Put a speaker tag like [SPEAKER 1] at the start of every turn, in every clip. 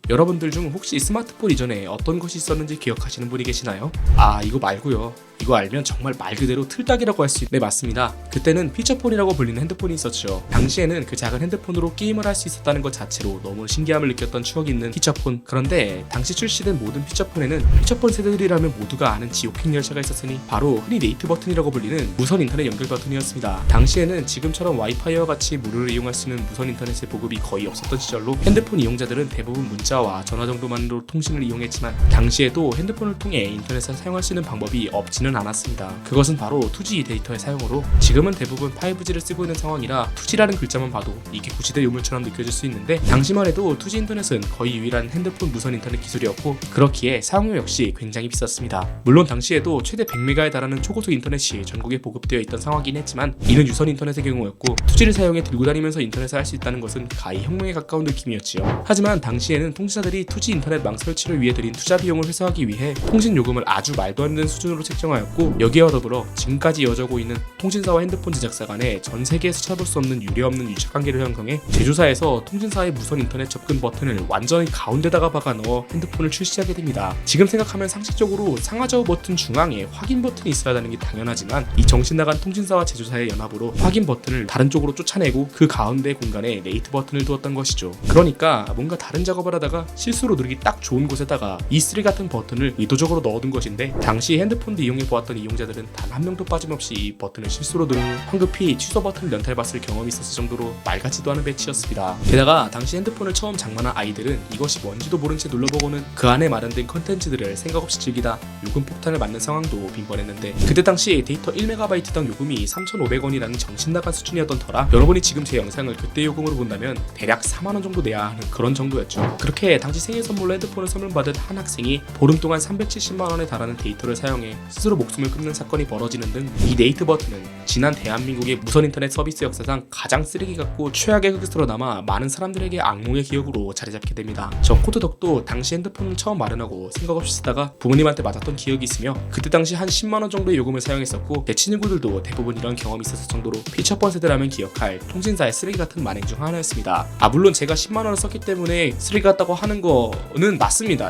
[SPEAKER 1] 여러분들 중 혹시 스마트폰 이전에 어떤 것이 있었는지 기억하시는 분이 계시나요? 이거 말고요. 이거 알면 정말 말 그대로 틀딱이라고 할 수 있네. 맞습니다. 그때는 피처폰이라고 불리는 핸드폰이 있었죠. 당시에는 그 작은 핸드폰으로 게임을 할 수 있었다는 것 자체로 너무 신기함을 느꼈던 추억이 있는 피처폰. 그런데 당시 출시된 모든 피처폰에는 피처폰 세대들이라면 모두가 아는 지옥행 열차가 있었으니 바로 흔히 네이트 버튼이라고 불리는 무선 인터넷 연결 버튼이었습니다. 당시에는 지금처럼 와이파이와 같이 무료로 이용할 수 있는 무선 인터넷의 보급이 거의 없었던 시절로 핸드폰 이용자들은 대부분 문자와 전화 정도만으로 통신을 이용했지만 당시에도 핸드폰을 통해 인터넷을 사용할 수 있는 방법이 없지는 않았습니다. 그것은 바로 2G 데이터의 사용으로 지금은 대부분 5G를 쓰고 있는 상황이라 2G라는 글자만 봐도 이게 구시대 유물처럼 느껴질 수 있는데 당시만 해도 2G 인터넷은 거의 유일한 핸드폰 무선 인터넷 기술이었고 그렇기에 사용료 역시 굉장히 비쌌습니다. 물론 당시에도 최대 100메가에 달하는 초고속 인터넷이 전국에 보급되어 있던 상황이긴 했지만 이는 유선 인터넷의 경우였고 2G를 사용해 들고 다니면서 인터넷을 할 수 있다는 것은 가히 혁명에 가까운 느낌이었지요. 하지만 당시에는 통신사들이 2G 인터넷망 설치를 위해 들인 투자 비용을 회수하기 위해 통신 요금을 아주 말도 안 되는 수준으로 책정하였고 여기와 더불어 지금까지 이어져고 있는 통신사와 핸드폰 제작사 간의 전 세계에서 찾아볼 수 없는 유례없는 유착 관계를 형성해 제조사에서 통신사의 무선 인터넷 접근 버튼을 완전히 가운데다가 박아 넣어 핸드폰을 출시하게 됩니다. 지금 생각하면 상식적으로 상하좌우 버튼 중앙에 확인 버튼이 있어야 하는 게 당연하지만 이 정신 나간 통신사와 제조사의 연합으로 확인 버튼을 다른 쪽으로 쫓아내고 그 가운데 공간에 레이트 버튼을 두었던 것이죠. 그러니까 뭔가 다른 작업을 하다가 실수로 누르기 딱 좋은 곳에다가 E3 같은 버튼을 의도적으로 넣어둔 것인데 당시 핸드폰도 이용해 보았던 이용자들은 단 한 명도 빠짐없이 이 버튼을 실수로 누르 황급히 취소 버튼을 연탈봤을 경험이 있었을 정도로 말 같지도 않은 배치였습니다. 게다가 당시 핸드폰을 처음 장만한 아이들은 이것이 뭔지도 모른 채 눌러보고는 그 안에 마련된 컨텐츠들을 생각 없이 즐기다 요금 폭탄을 맞는 상황도 빈번했는데 그때 당시 데이터 1MB당 요금이 3,500원이라는 정신나간 수준이었던 터라 여러분이 지금 제 영상을 그때 요금으로 본다면 대략 4만원 정도 내야 하는 그런 정도였죠. 그렇게 당시 생일 선물로 핸드폰을 선물받은 한 학생이 보름 동안 370만원에 달하는 데이터를 사용해 스스로 목숨을 끊는 사건이 벌어지는 등 이 네이트 버튼은 지난 대한민국의 무선 인터넷 서비스 역사상 가장 쓰레기 같고 최악의 흑수로 남아 많은 사람들에게 악몽의 기억으로 자리 잡게 됩니다. 저 코드 덕도 당시 핸드폰을 처음 마련하고 생각 없이 쓰다가 부모님한테 맞았던 기억이 있으며 그때 당시 한 10만원 정도의 요금을 사용했었고 제 친구들도 대부분 이런 경험이 있었을 정도로 피처폰 세대라면 기억할 통신사의 쓰레기 같은 만행 중 하나였습니다. 물론 제가 10만원을 썼기 때문에 쓰레기 같다고 하는 거는 맞습니다.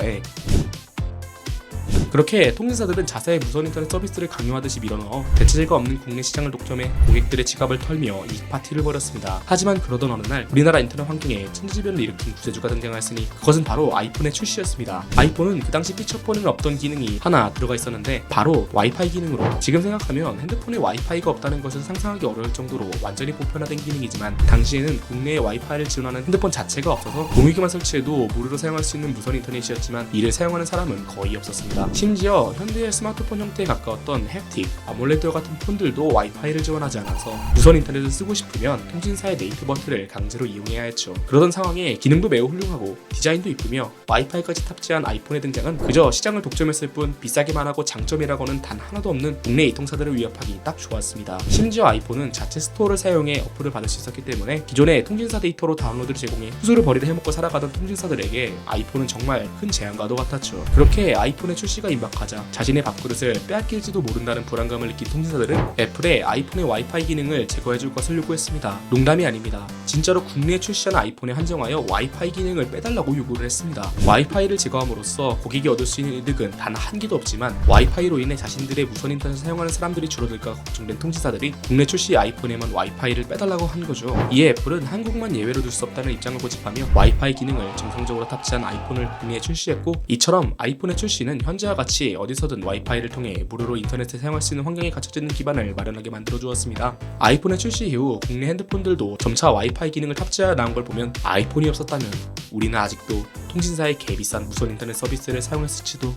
[SPEAKER 1] 그렇게 통신사들은 자사의 무선 인터넷 서비스를 강요하듯이 밀어넣어 대체제가 없는 국내 시장을 독점해 고객들의 지갑을 털며 이익 파티를 벌였습니다. 하지만 그러던 어느 날 우리나라 인터넷 환경에 천지변을 일으킨 구세주가 등장하였으니 그것은 바로 아이폰의 출시였습니다. 아이폰은 그 당시 피처폰에는 없던 기능이 하나 들어가 있었는데 바로 와이파이 기능으로 지금 생각하면 핸드폰에 와이파이가 없다는 것을 상상하기 어려울 정도로 완전히 보편화된 기능이지만 당시에는 국내에 와이파이를 지원하는 핸드폰 자체가 없어서 공유기만 설치해도 무료로 사용할 수 있는 무선 인터넷이었지만 이를 사용하는 사람은 거의 없었습니다. 심지어 현대의 스마트폰 형태에 가까웠던 햅틱, 아몰레드 같은 폰들도 와이파이를 지원하지 않아서 무선 인터넷을 쓰고 싶으면 통신사의 네이트 버튼을 강제로 이용해야 했죠. 그러던 상황에 기능도 매우 훌륭하고 디자인도 이쁘며 와이파이까지 탑재한 아이폰의 등장은 그저 시장을 독점했을 뿐 비싸기만 하고 장점이라고는 단 하나도 없는 국내 이통사들을 위협하기 딱 좋았습니다. 심지어 아이폰은 자체 스토어를 사용해 어플을 받을 수 있었기 때문에 기존의 통신사 데이터로 다운로드를 제공해 수수료 벌이를 해먹고 살아가던 통신사들에게 아이폰은 정말 큰 재앙과도 같았죠. 그렇게 아이폰의 출시가 임박하자 자신의 밥그릇을 빼앗길지도 모른다는 불안감을 느낀 통신사들은 애플에 아이폰의 와이파이 기능을 제거해줄 것을 요구했습니다. 농담이 아닙니다. 진짜로 국내에 출시한 아이폰에 한정하여 와이파이 기능을 빼달라고 요구를 했습니다. 와이파이를 제거함으로써 고객이 얻을 수 있는 이득은 단 한 개도 없지만 와이파이로 인해 자신들의 무선 인터넷을 사용하는 사람들이 줄어들까 걱정된 통신사들이 국내 출시 아이폰에만 와이파이를 빼달라고 한 거죠. 이에 애플은 한국만 예외로 둘 수 없다는 입장을 고집하며 와이파이 기능을 정상적으로 탑재한 아이폰을 국내에 출시했고 이처럼 아이폰의 출시는 현재와 같이 어디서든 와이파이를 통해 무료로 인터넷을 사용할 수 있는 환경이 갖춰지는 기반을 마련하게 만들어 주었습니다. 아이폰의 출시 이후 국내 핸드폰들도 점차 와이파이 기능을 탑재하여 나온 걸 보면 아이폰이 없었다면 우리는 아직도 통신사의 개비싼 무선 인터넷 서비스를 사용했을지도.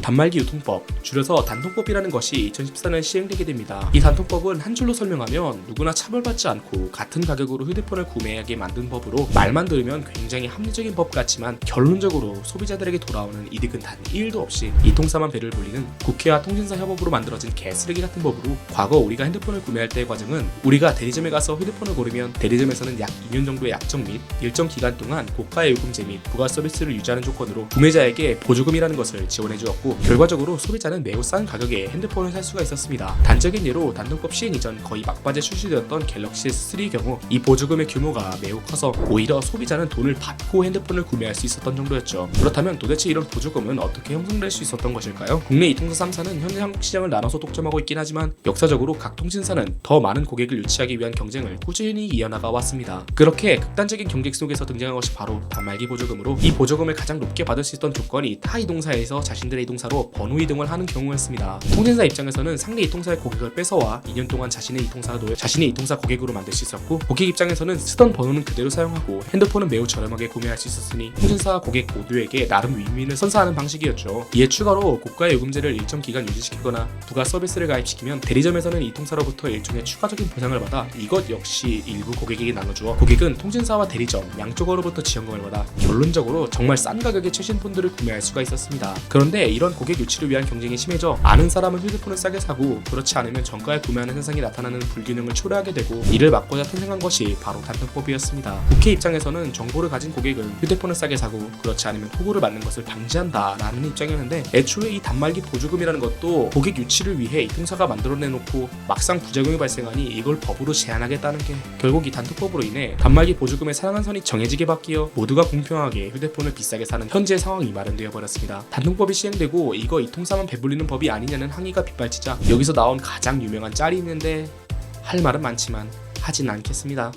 [SPEAKER 1] 단말기 유통법, 줄여서 단통법이라는 것이 2014년 시행되게 됩니다. 이 단통법은 한 줄로 설명하면 누구나 차별받지 않고 같은 가격으로 휴대폰을 구매하게 만든 법으로 말만 들으면 굉장히 합리적인 법 같지만 결론적으로 소비자들에게 돌아오는 이득은 단 1도 없이 이통사만 배를 불리는 국회와 통신사 협업으로 만들어진 개쓰레기 같은 법으로 과거 우리가 핸드폰을 구매할 때의 과정은 우리가 대리점에 가서 휴대폰을 고르면 대리점에서는 약 2년 정도의 약정 및 일정 기간 동안 고가의 요금제 및 부가 서비스를 유지하는 조건으로 구매자에게 보조금이라는 것을 지원해 주었고 결과적으로 소비자는 매우 싼 가격에 핸드폰을 살 수가 있었습니다. 단적인 예로 단통법 시행 이전 거의 막바지에 출시되었던 갤럭시 S3의 경우 이 보조금의 규모가 매우 커서 오히려 소비자는 돈을 받고 핸드폰을 구매할 수 있었던 정도였죠. 그렇다면 도대체 이런 보조금은 어떻게 형성될 수 있었던 것일까요? 국내 이통사 3사는 현재 한국 시장을 나눠서 독점하고 있긴 하지만 역사적으로 각 통신사는 더 많은 고객을 유치하기 위한 경쟁을 꾸준히 이어나가 왔습니다. 그렇게 극단적인 경쟁 속에서 등장한 것이 바로 단말기 보조금으로 이 보조금을 가장 높게 받을 수 있던 조건이 타 이동사에서 자신들의 이동사로 번호 이동을 하는 경우였습니다. 통신사 입장에서는 상대 이통사의 고객을 뺏어와 2년 동안 자신의 이통사 고객으로 만들 수 있었고, 고객 입장에서는 쓰던 번호는 그대로 사용하고 핸드폰은 매우 저렴하게 구매할 수 있었으니 통신사 고객 모두에게 나름 윈윈을 선사하는 방식이었죠. 이에 추가로 고가의 요금제를 일정 기간 유지시키거나 부가 서비스를 가입시키면 대리점에서는 이통사로부터 일종의 추가적인 보상을 받아 이것 역시 일부 고객에게 나눠주어 고객은 통신사와 대리점 양쪽으로부터 지원금을 받아 결론적으로 정말 싼 가격의 최신 폰들을 구매할 수가 있었습니다. 그런데 이런 고객 유치를 위한 경쟁이 심해져 아는 사람은 휴대폰을 싸게 사고 그렇지 않으면 정가에 구매하는 현상이 나타나는 불균형을 초래하게 되고, 이를 막고자 탄생한 것이 바로 단통법이었습니다. 국회 입장에서는 정보를 가진 고객은 휴대폰을 싸게 사고 그렇지 않으면 호구를 맞는 것을 방지한다라는 입장이었는데, 애초에 이 단말기 보조금이라는 것도 고객 유치를 위해 이통사가 만들어내놓고 막상 부작용이 발생하니 이걸 법으로 제한하겠다는 게 결국 이 단통법으로 인해 단말기 보조금의 상한선이 정해지게 바뀌어 모두가 공평하게 휴대폰을 비싸게 사는 현재의 상황이 마련되어 버렸습니다. 단통법이 시행되고 이거 이통사만 배불리는 법이 아니냐는 항의가 빗발치자 여기서 나온 가장 유명한 짤이 있는데, 할 말은 많지만 하진 않겠습니다.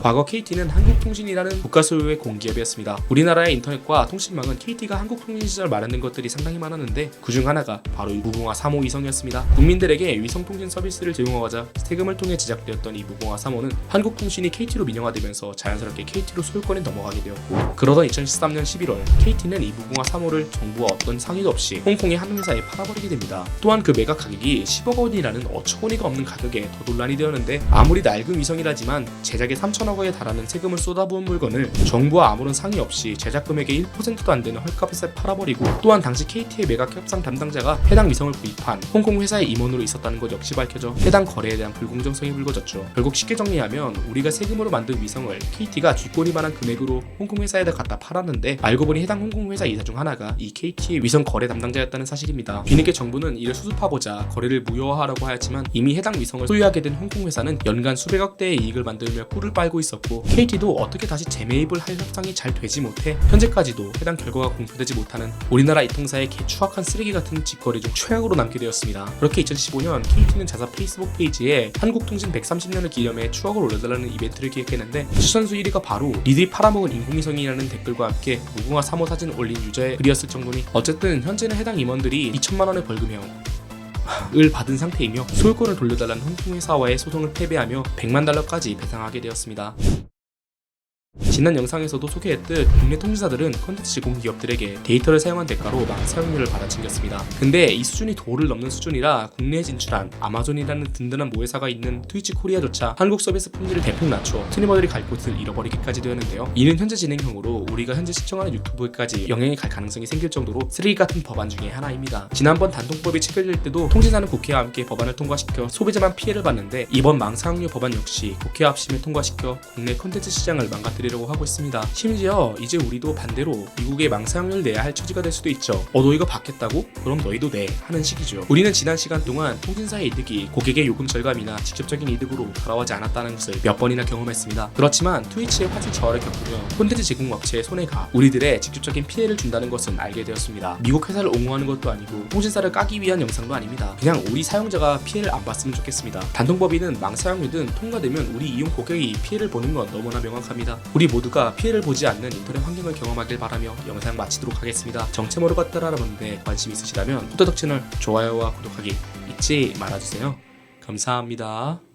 [SPEAKER 1] 과거 KT는 한국통신이라는 국가소유의 공기업이었습니다. 우리나라의 인터넷과 통신망은 KT가 한국통신 시절 마련된 것들이 상당히 많았는데 그중 하나가 바로 무궁화 3호 위성이었습니다. 국민들에게 위성통신 서비스를 제공하고자 세금을 통해 제작되었던 이 무궁화 3호는 한국통신이 KT로 민영화되면서 자연스럽게 KT로 소유권이 넘어가게 되었고, 그러던 2013년 11월 KT는 이 무궁화 3호를 정부와 어떤 상의도 없이 홍콩의 한 회사에 팔아버리게 됩니다. 또한 그 매각 가격이 10억 원이라는 어처구니가 없는 가격에 더 논란이 되었는데, 아무리 낡은 위성이라지만 제작에 3천억 원에 달하는 세금을 쏟아부은 물건을 정부와 아무런 상의 없이 제작 금액의 1%도 안 되는 헐값에 팔아버리고, 또한 당시 KT의 매각 협상 담당자가 해당 위성을 구입한 홍콩 회사의 임원으로 있었다는 것 역시 밝혀져 해당 거래에 대한 불공정성이 불거졌죠. 결국 쉽게 정리하면 우리가 세금으로 만든 위성을 KT가 쥐꼬리만한 금액으로 홍콩 회사에다 갖다 팔았는데, 알고 보니 해당 홍콩 회사 이사 중 하나가 이 KT의 위성 거래 담당자였다는 사실입니다. 뒤늦게 정부는 이를 수습하고자 거래를 무효화하라고 하였지만 이미 해당 위성을 소유하게 된 홍콩 회사는 연간 수백억 대의 이익을 만들며 꿀을 빨고 있었고, KT도 어떻게 다시 재매입을 할 협상이 잘 되지 못해 현재까지도 해당 결과가 공표되지 못하는 우리나라 이통사의 개추악한 쓰레기 같은 짓거리 중 최악으로 남게 되었습니다. 그렇게 2015년 KT는 자사 페이스북 페이지에 한국통신 130년을 기념해 추억을 올려달라는 이벤트를 기획했는데, 추천수 1위가 바로 니들이 팔아먹은 인공위성이라는 댓글과 함께 무궁화 3호 사진을 올린 유저의 글이었을 정도니, 어쨌든 현재는 해당 임원들이 2천만 원의 벌금형을 받은 상태이며 소유권을 돌려달라는 홍콩 회사와의 소송을 패배하며 100만 달러까지 배상하게 되었습니다. 지난 영상에서도 소개했듯 국내 통신사들은 콘텐츠 제공 기업들에게 데이터를 사용한 대가로 망 사용료를 받아챙겼습니다. 근데 이 수준이 도를 넘는 수준이라 국내에 진출한 아마존이라는 든든한 모회사가 있는 트위치 코리아조차 한국 서비스 품질을 대폭 낮춰 스트리머들이 갈 곳을 잃어버리기까지 되었는데요. 이는 현재 진행형으로 우리가 현재 시청하는 유튜브에까지 영향이 갈 가능성이 생길 정도로 쓰레기 같은 법안 중에 하나입니다. 지난번 단통법이 체결될 때도 통신사는 국회와 함께 법안을 통과시켜 소비자만 피해를 봤는데, 이번 망 사용료 법안 역시 국회와 합심에 통과시켜 국내 콘텐츠 시장을 망가뜨리려고 하고 있습니다. 심지어 이제 우리도 반대로 미국에 망사용료를 내야 할 처지가 될 수도 있죠. 너 이거 받겠다고? 그럼 너희도 내 하는 식이죠. 우리는 지난 시간 동안 통신사의 이득이 고객의 요금 절감이나 직접적인 이득으로 돌아오지 않았다는 것을 몇 번이나 경험했습니다. 그렇지만 트위치의 화질 저하를 겪으며 콘텐츠 제공 업체의 손해가 우리들의 직접적인 피해를 준다는 것은 알게 되었습니다. 미국 회사를 옹호하는 것도 아니고 통신사를 까기 위한 영상도 아닙니다. 그냥 우리 사용자가 피해를 안 봤으면 좋겠습니다. 단통법이든 망사용료든 통과되면 우리 이용 고객이 피해를 보는 건 너무나 명확합니다. 우리 모두가 피해를 보지 않는 인터넷 환경을 경험하길 바라며 영상 마치도록 하겠습니다. 정체 모르고 따라하는데 관심 있으시다면 후다닥 채널 좋아요와 구독하기 잊지 말아주세요. 감사합니다.